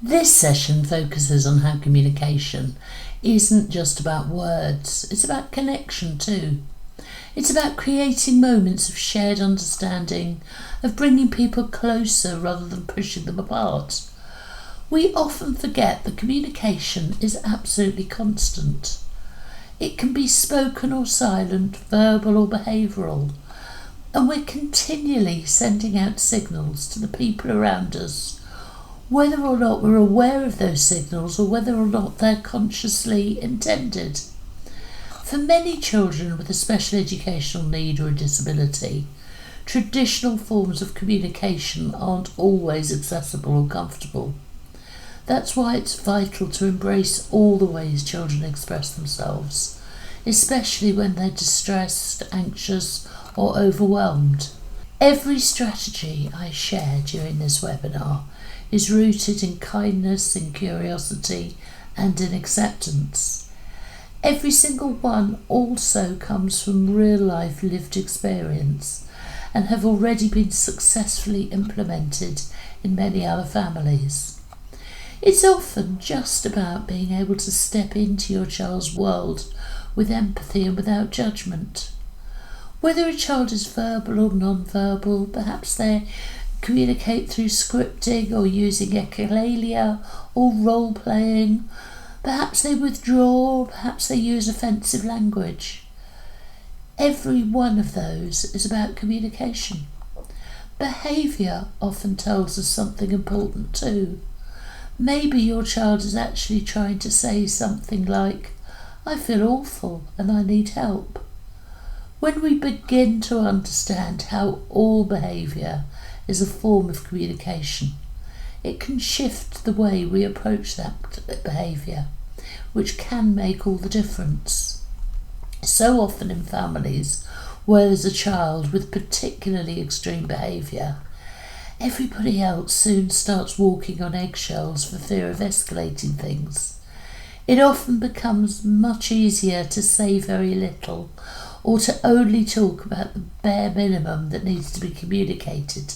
This session focuses on how communication isn't just about words, it's about connection too. It's about creating moments of shared understanding, of bringing people closer rather than pushing them apart. We often forget that communication is absolutely constant. It can be spoken or silent, verbal or behavioural, and we're continually sending out signals to the people around us, whether or not we're aware of those signals or whether or not they're consciously intended. For many children with a special educational need or a disability, traditional forms of communication aren't always accessible or comfortable. That's why it's vital to embrace all the ways children express themselves, especially when they're distressed, anxious, or overwhelmed. Every strategy I share during this webinar is rooted in kindness, in curiosity, and in acceptance. Every single one also comes from real-life lived experience and have already been successfully implemented in many other families. It's often just about being able to step into your child's world with empathy and without judgment. Whether a child is verbal or non-verbal, perhaps they communicate through scripting or using echolalia or role-playing, perhaps they withdraw, perhaps they use offensive language. Every one of those is about communication. Behaviour often tells us something important too. Maybe your child is actually trying to say something like, "I feel awful and I need help." When we begin to understand how all behaviour is a form of communication, it can shift the way we approach that behaviour, which can make all the difference. So often in families where there's a child with particularly extreme behaviour, everybody else soon starts walking on eggshells for fear of escalating things. It often becomes much easier to say very little or to only talk about the bare minimum that needs to be communicated.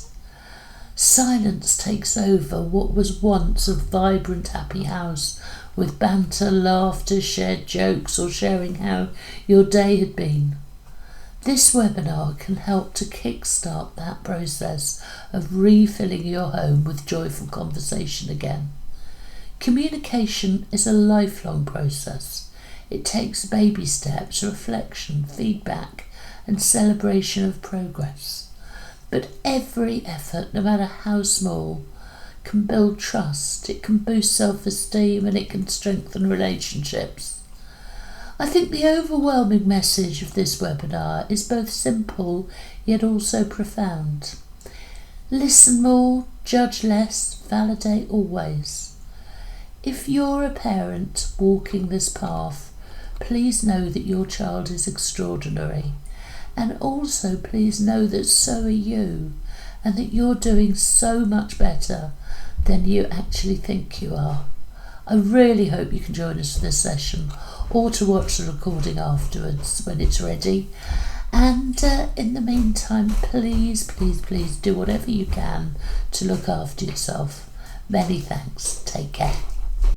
Silence takes over what was once a vibrant, happy house with banter, laughter, shared jokes, or sharing how your day had been. This webinar can help to kickstart that process of refilling your home with joyful conversation again. Communication is a lifelong process. It takes baby steps, reflection, feedback, and celebration of progress. But every effort, no matter how small, can build trust, it can boost self-esteem, and it can strengthen relationships. I think the overwhelming message of this webinar is both simple yet also profound. Listen more, judge less, validate always. If you're a parent walking this path, please know that your child is extraordinary. And also please know that so are you, and that you're doing so much better than you actually think you are. I really hope you can join us for this session or to watch the recording afterwards when it's ready. And in the meantime, please do whatever you can to look after yourself. Many thanks. Take care.